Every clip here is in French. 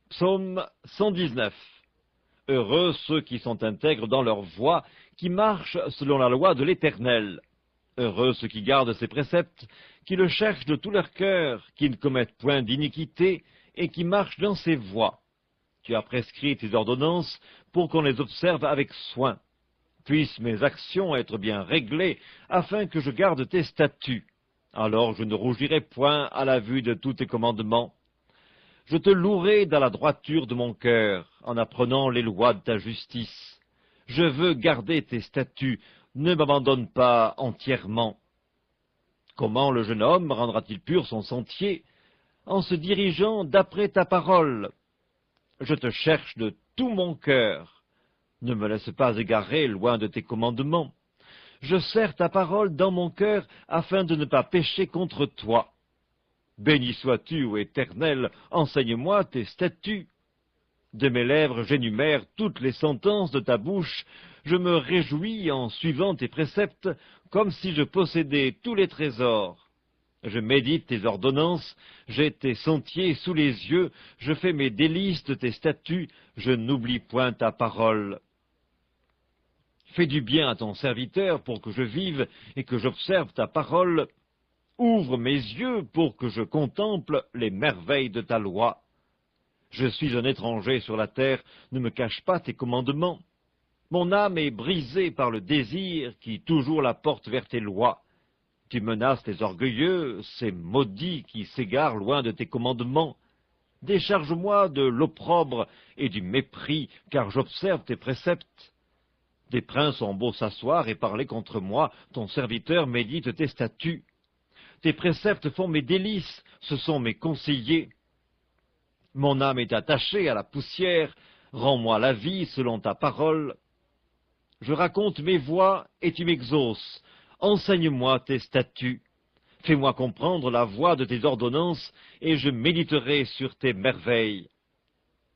Psaume 119. Heureux ceux qui sont intègres dans leur voie, qui marchent selon la loi de l'Éternel. Heureux ceux qui gardent ses préceptes, qui le cherchent de tout leur cœur, qui ne commettent point d'iniquité et qui marchent dans ses voies. Tu as prescrit tes ordonnances pour qu'on les observe avec soin. Puissent mes actions être bien réglées, afin que je garde tes statuts. Alors je ne rougirai point à la vue de tous tes commandements. Je te louerai dans la droiture de mon cœur, en apprenant les lois de ta justice. Je veux garder tes statuts, ne m'abandonne pas entièrement. Comment le jeune homme rendra-t-il pur son sentier? En se dirigeant d'après ta parole. Je te cherche de tout mon cœur. Ne me laisse pas égarer loin de tes commandements. Je serre ta parole dans mon cœur afin de ne pas pécher contre toi. Béni sois-tu, ô Éternel, enseigne-moi tes statuts. De mes lèvres j'énumère toutes les sentences de ta bouche, je me réjouis en suivant tes préceptes, comme si je possédais tous les trésors. Je médite tes ordonnances, j'ai tes sentiers sous les yeux, je fais mes délices de tes statuts, je n'oublie point ta parole. Fais du bien à ton serviteur pour que je vive et que j'observe ta parole. Ouvre mes yeux pour que je contemple les merveilles de ta loi. Je suis un étranger sur la terre, ne me cache pas tes commandements. Mon âme est brisée par le désir qui toujours la porte vers tes lois. Tu menaces les orgueilleux, ces maudits qui s'égarent loin de tes commandements. Décharge-moi de l'opprobre et du mépris, car j'observe tes préceptes. Des princes ont beau s'asseoir et parler contre moi, ton serviteur médite tes statuts. Tes préceptes font mes délices, ce sont mes conseillers. Mon âme est attachée à la poussière, rends-moi la vie selon ta parole. Je raconte mes voies et tu m'exauces, enseigne-moi tes statuts. Fais-moi comprendre la voie de tes ordonnances et je méditerai sur tes merveilles.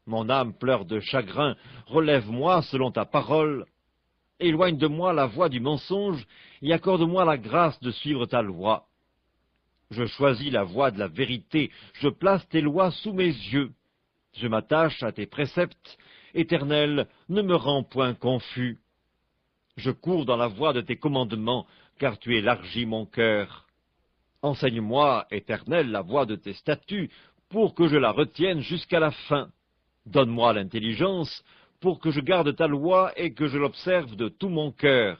Mon âme pleure de chagrin, relève-moi selon ta parole. Éloigne de moi la voie du mensonge et accorde-moi la grâce de suivre ta loi. Je choisis la voie de la vérité, je place tes lois sous mes yeux. Je m'attache à tes préceptes, Éternel, ne me rends point confus. Je cours dans la voie de tes commandements, car tu élargis mon cœur. Enseigne-moi, Éternel, la voie de tes statuts, pour que je la retienne jusqu'à la fin. Donne-moi l'intelligence, pour que je garde ta loi et que je l'observe de tout mon cœur.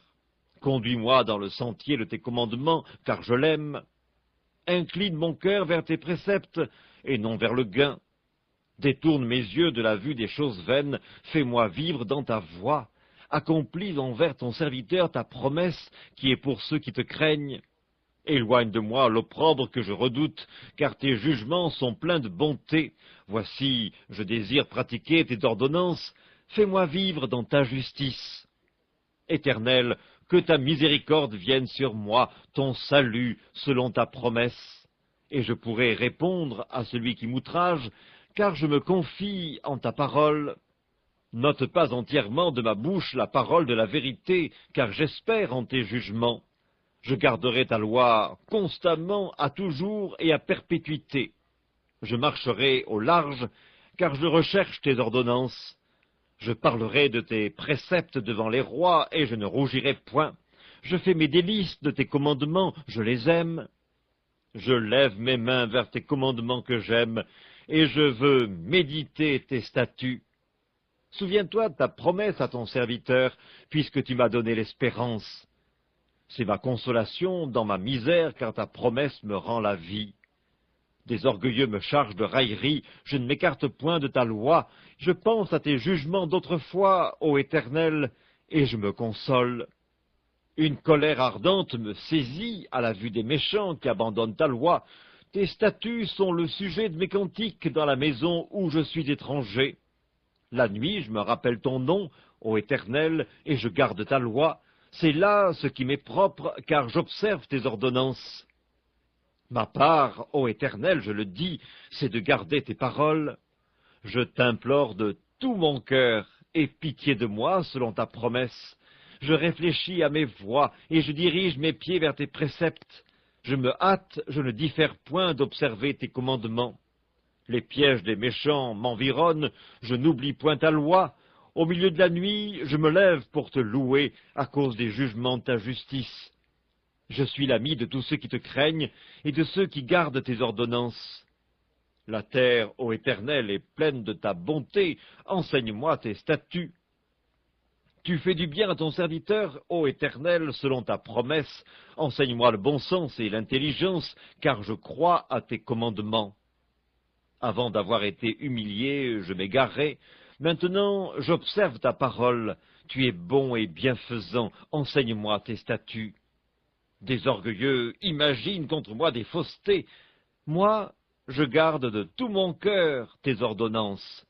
Conduis-moi dans le sentier de tes commandements, car je l'aime. Incline mon cœur vers tes préceptes, et non vers le gain. Détourne mes yeux de la vue des choses vaines, fais-moi vivre dans ta voie. Accomplis envers ton serviteur ta promesse, qui est pour ceux qui te craignent. Éloigne de moi l'opprobre que je redoute, car tes jugements sont pleins de bonté. Voici, je désire pratiquer tes ordonnances, fais-moi vivre dans ta justice. Éternel, que ta miséricorde vienne sur moi, ton salut, selon ta promesse. Et je pourrai répondre à celui qui m'outrage, car je me confie en ta parole. N'ôte pas entièrement de ma bouche la parole de la vérité, car j'espère en tes jugements. Je garderai ta loi constamment, à toujours et à perpétuité. Je marcherai au large, car je recherche tes ordonnances. Je parlerai de tes préceptes devant les rois, et je ne rougirai point. Je fais mes délices de tes commandements, je les aime. Je lève mes mains vers tes commandements que j'aime, et je veux méditer tes statuts. Souviens-toi de ta promesse à ton serviteur, puisque tu m'as donné l'espérance. C'est ma consolation dans ma misère, car ta promesse me rend la vie. Des orgueilleux me chargent de railleries, je ne m'écarte point de ta loi. Je pense à tes jugements d'autrefois, ô Éternel, et je me console. Une colère ardente me saisit à la vue des méchants qui abandonnent ta loi. Tes statuts sont le sujet de mes cantiques dans la maison où je suis étranger. La nuit, je me rappelle ton nom, ô Éternel, et je garde ta loi. C'est là ce qui m'est propre, car j'observe tes ordonnances. Ma part, ô Éternel, je le dis, c'est de garder tes paroles. Je t'implore de tout mon cœur, aie pitié de moi selon ta promesse. Je réfléchis à mes voies, et je dirige mes pieds vers tes préceptes. Je me hâte, je ne diffère point d'observer tes commandements. Les pièges des méchants m'environnent, je n'oublie point ta loi. Au milieu de la nuit, je me lève pour te louer à cause des jugements de ta justice. Je suis l'ami de tous ceux qui te craignent et de ceux qui gardent tes ordonnances. La terre, ô Éternel, est pleine de ta bonté, enseigne-moi tes statuts. Tu fais du bien à ton serviteur, ô Éternel, selon ta promesse, enseigne-moi le bon sens et l'intelligence, car je crois à tes commandements. Avant d'avoir été humilié, je m'égarais. Maintenant, j'observe ta parole. Tu es bon et bienfaisant. Enseigne-moi tes statuts. Des orgueilleux imaginent contre moi des faussetés. Moi, je garde de tout mon cœur tes ordonnances.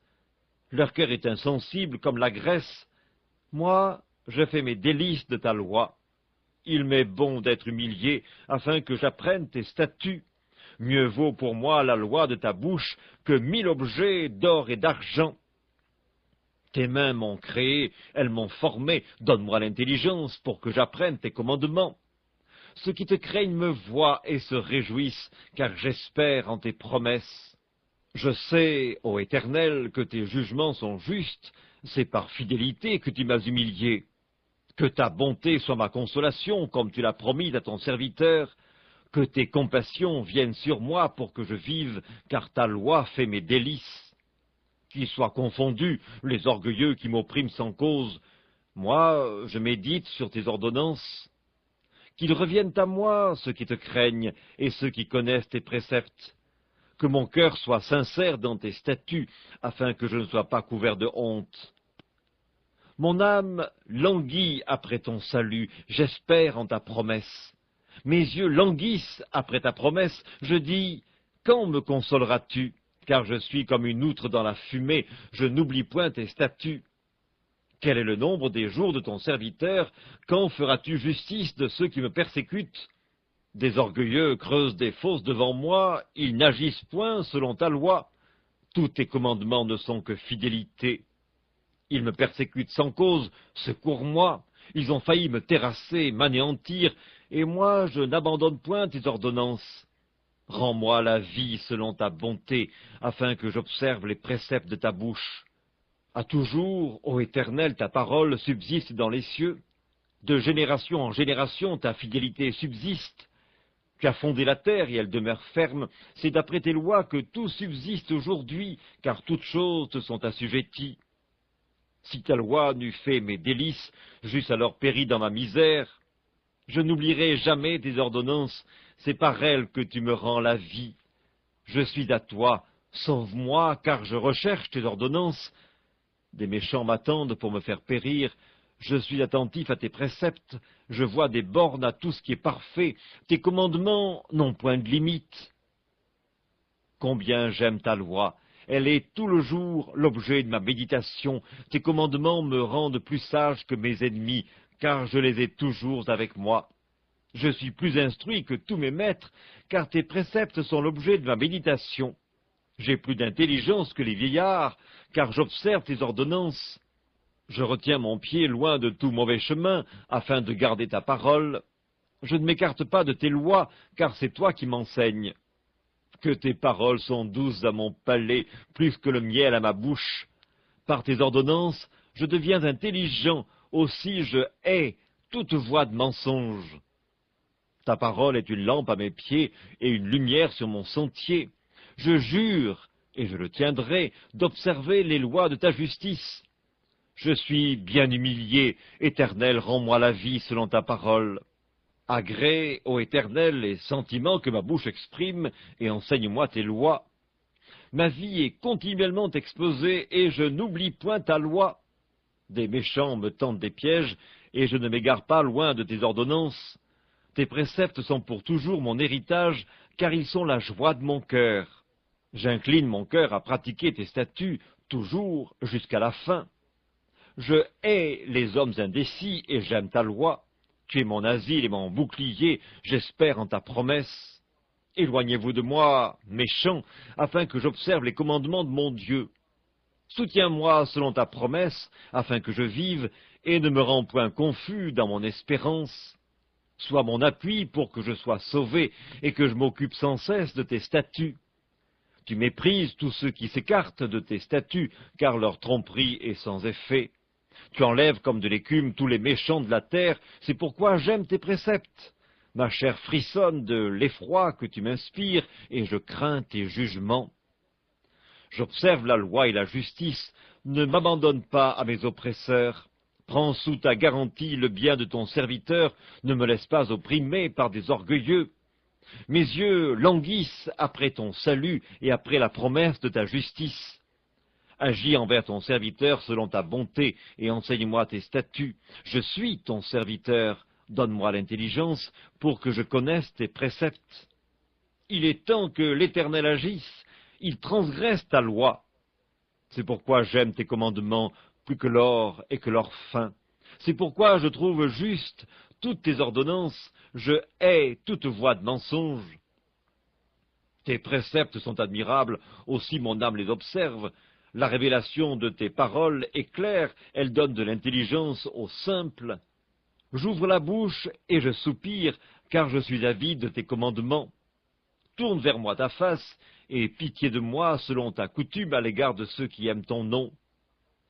Leur cœur est insensible comme la graisse. Moi, je fais mes délices de ta loi. Il m'est bon d'être humilié afin que j'apprenne tes statuts. Mieux vaut pour moi la loi de ta bouche que 1000 objets d'or et d'argent. Tes mains m'ont créé, elles m'ont formé, donne-moi l'intelligence pour que j'apprenne tes commandements. Ceux qui te craignent me voient et se réjouissent, car j'espère en tes promesses. Je sais, ô Éternel, que tes jugements sont justes, c'est par fidélité que tu m'as humilié. Que ta bonté soit ma consolation, comme tu l'as promis à ton serviteur. Que tes compassions viennent sur moi pour que je vive, car ta loi fait mes délices. Qu'ils soient confondus les orgueilleux qui m'oppriment sans cause. Moi, je médite sur tes ordonnances. Qu'ils reviennent à moi, ceux qui te craignent, et ceux qui connaissent tes préceptes. Que mon cœur soit sincère dans tes statuts, afin que je ne sois pas couvert de honte. Mon âme languit après ton salut, j'espère en ta promesse. Mes yeux languissent après ta promesse, je dis, quand me consoleras-tu? Car je suis comme une outre dans la fumée, je n'oublie point tes statuts. Quel est le nombre des jours de ton serviteur? Quand feras-tu justice de ceux qui me persécutent? Des orgueilleux creusent des fosses devant moi, ils n'agissent point selon ta loi. Tous tes commandements ne sont que fidélité. Ils me persécutent sans cause, secours-moi. Ils ont failli me terrasser, m'anéantir, et moi je n'abandonne point tes ordonnances. Rends-moi la vie selon ta bonté, afin que j'observe les préceptes de ta bouche. À toujours, ô Éternel, ta parole subsiste dans les cieux. De génération en génération, ta fidélité subsiste. Tu as fondé la terre et elle demeure ferme. C'est d'après tes lois que tout subsiste aujourd'hui, car toutes choses te sont assujetties. Si ta loi n'eût fait mes délices, j'eusse alors péri dans ma misère. Je n'oublierai jamais tes ordonnances, c'est par elles que tu me rends la vie. Je suis à toi, sauve-moi, car je recherche tes ordonnances. Des méchants m'attendent pour me faire périr. Je suis attentif à tes préceptes, je vois des bornes à tout ce qui est parfait. Tes commandements n'ont point de limite. Combien j'aime ta loi! Elle est tout le jour l'objet de ma méditation. Tes commandements me rendent plus sage que mes ennemis, car je les ai toujours avec moi. Je suis plus instruit que tous mes maîtres, car tes préceptes sont l'objet de ma méditation. J'ai plus d'intelligence que les vieillards, car j'observe tes ordonnances. Je retiens mon pied loin de tout mauvais chemin, afin de garder ta parole. Je ne m'écarte pas de tes lois, car c'est toi qui m'enseignes. Que tes paroles sont douces à mon palais, plus que le miel à ma bouche. Par tes ordonnances, je deviens intelligent, aussi je hais toute voie de mensonge. Ta parole est une lampe à mes pieds et une lumière sur mon sentier. Je jure, et je le tiendrai, d'observer les lois de ta justice. Je suis bien humilié, Éternel, rends-moi la vie selon ta parole. Agrée, ô Éternel, les sentiments que ma bouche exprime, et enseigne-moi tes lois. Ma vie est continuellement exposée, et je n'oublie point ta loi. Des méchants me tendent des pièges, et je ne m'égare pas loin de tes ordonnances. Tes préceptes sont pour toujours mon héritage, car ils sont la joie de mon cœur. J'incline mon cœur à pratiquer tes statuts, toujours jusqu'à la fin. Je hais les hommes indécis, et j'aime ta loi. Tu es mon asile et mon bouclier, j'espère en ta promesse. Éloignez-vous de moi, méchants, afin que j'observe les commandements de mon Dieu. Soutiens-moi selon ta promesse, afin que je vive, et ne me rends point confus dans mon espérance. Sois mon appui pour que je sois sauvé, et que je m'occupe sans cesse de tes statuts. Tu méprises tous ceux qui s'écartent de tes statuts, car leur tromperie est sans effet. Tu enlèves comme de l'écume tous les méchants de la terre, c'est pourquoi j'aime tes préceptes. Ma chair frissonne de l'effroi que tu m'inspires, et je crains tes jugements. J'observe la loi et la justice, ne m'abandonne pas à mes oppresseurs. Prends sous ta garantie le bien de ton serviteur, ne me laisse pas opprimer par des orgueilleux. Mes yeux languissent après ton salut et après la promesse de ta justice. Agis envers ton serviteur selon ta bonté et enseigne-moi tes statuts. Je suis ton serviteur, donne-moi l'intelligence pour que je connaisse tes préceptes. Il est temps que l'Éternel agisse, il transgresse ta loi. C'est pourquoi j'aime tes commandements plus que l'or et que l'or fin. C'est pourquoi je trouve juste toutes tes ordonnances, je hais toute voie de mensonge. Tes préceptes sont admirables, aussi mon âme les observe. La révélation de tes paroles est claire, elle donne de l'intelligence aux simples. J'ouvre la bouche et je soupire, car je suis avide de tes commandements. Tourne vers moi ta face, et pitié de moi selon ta coutume à l'égard de ceux qui aiment ton nom.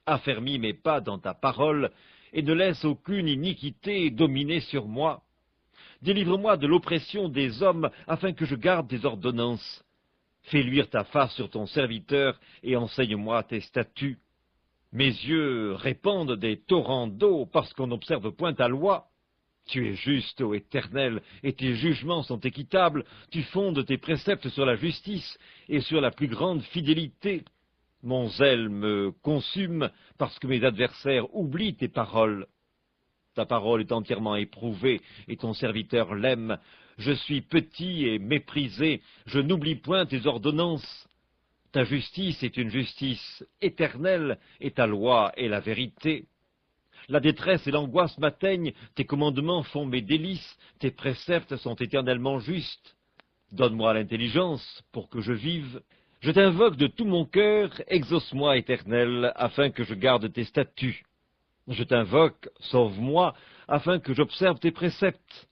Affermis mes pas dans ta parole, et ne laisse aucune iniquité dominer sur moi. Délivre-moi de l'oppression des hommes, afin que je garde tes ordonnances. Fais luire ta face sur ton serviteur, et enseigne-moi tes statuts. Mes yeux répandent des torrents d'eau, parce qu'on n'observe point ta loi. Tu es juste, ô Éternel, et tes jugements sont équitables. Tu fondes tes préceptes sur la justice et sur la plus grande fidélité. Mon zèle me consume, parce que mes adversaires oublient tes paroles. Ta parole est entièrement éprouvée, et ton serviteur l'aime. Je suis petit et méprisé, je n'oublie point tes ordonnances. Ta justice est une justice éternelle, et ta loi est la vérité. La détresse et l'angoisse m'atteignent, tes commandements font mes délices, tes préceptes sont éternellement justes. Donne-moi l'intelligence pour que je vive. Je t'invoque de tout mon cœur, exauce-moi, Éternel, afin que je garde tes statuts. Je t'invoque, sauve-moi, afin que j'observe tes préceptes.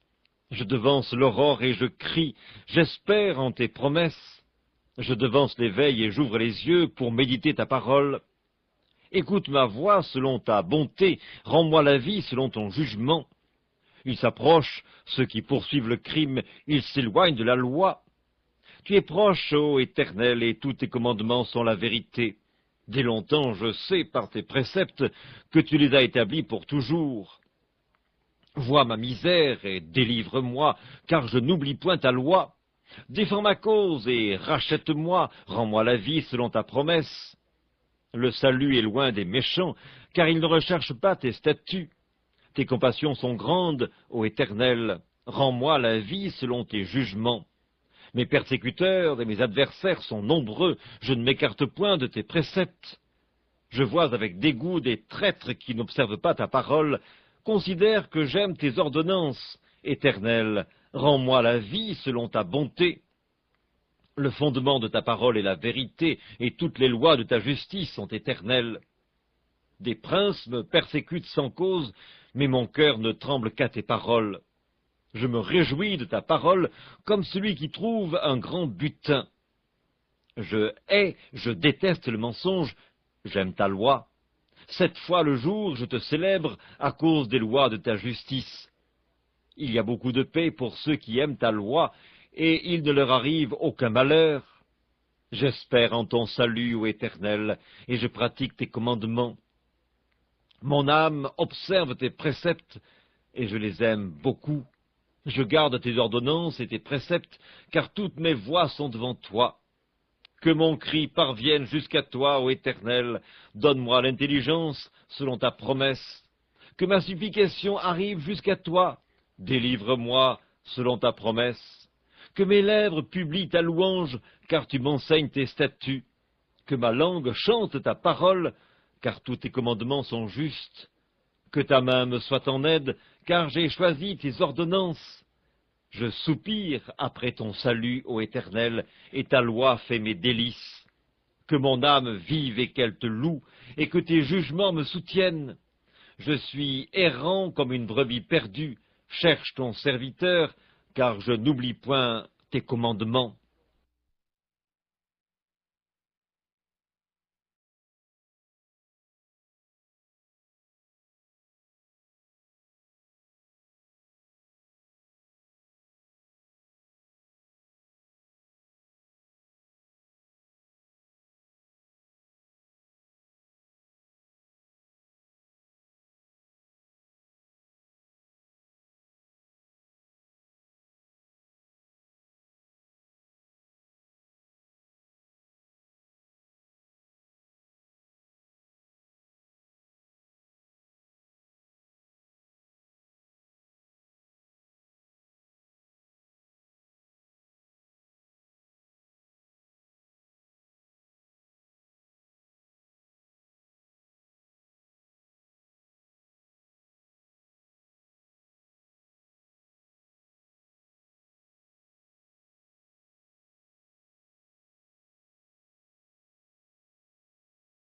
Je devance l'aurore et je crie, j'espère en tes promesses. Je devance l'éveil et j'ouvre les yeux pour méditer ta parole. Écoute ma voix selon ta bonté, rends-moi la vie selon ton jugement. Ils s'approchent, ceux qui poursuivent le crime, ils s'éloignent de la loi. Tu es proche, ô Éternel, et tous tes commandements sont la vérité. Dès longtemps, je sais par tes préceptes que tu les as établis pour toujours. Vois ma misère et délivre-moi, car je n'oublie point ta loi. Défends ma cause et rachète-moi, rends-moi la vie selon ta promesse. Le salut est loin des méchants, car ils ne recherchent pas tes statuts. Tes compassions sont grandes, ô Éternel, rends-moi la vie selon tes jugements. Mes persécuteurs et mes adversaires sont nombreux, je ne m'écarte point de tes préceptes. Je vois avec dégoût des traîtres qui n'observent pas ta parole. Considère que j'aime tes ordonnances. Éternel, rends-moi la vie selon ta bonté. Le fondement de ta parole est la vérité, et toutes les lois de ta justice sont éternelles. Des princes me persécutent sans cause, mais mon cœur ne tremble qu'à tes paroles. Je me réjouis de ta parole comme celui qui trouve un grand butin. Je hais, je déteste le mensonge, j'aime ta loi. 7 fois le jour, je te célèbre à cause des lois de ta justice. Il y a beaucoup de paix pour ceux qui aiment ta loi, et il ne leur arrive aucun malheur. J'espère en ton salut, ô Éternel, et je pratique tes commandements. Mon âme observe tes préceptes, et je les aime beaucoup. Je garde tes ordonnances et tes préceptes, car toutes mes voies sont devant toi. Que mon cri parvienne jusqu'à toi, ô Éternel, donne-moi l'intelligence selon ta promesse. Que ma supplication arrive jusqu'à toi, délivre-moi selon ta promesse. Que mes lèvres publient ta louange, car tu m'enseignes tes statuts. Que ma langue chante ta parole, car tous tes commandements sont justes. Que ta main me soit en aide, car j'ai choisi tes ordonnances. Je soupire après ton salut, ô Éternel, et ta loi fait mes délices. Que mon âme vive et qu'elle te loue, et que tes jugements me soutiennent. Je suis errant comme une brebis perdue, cherche ton serviteur, car je n'oublie point tes commandements.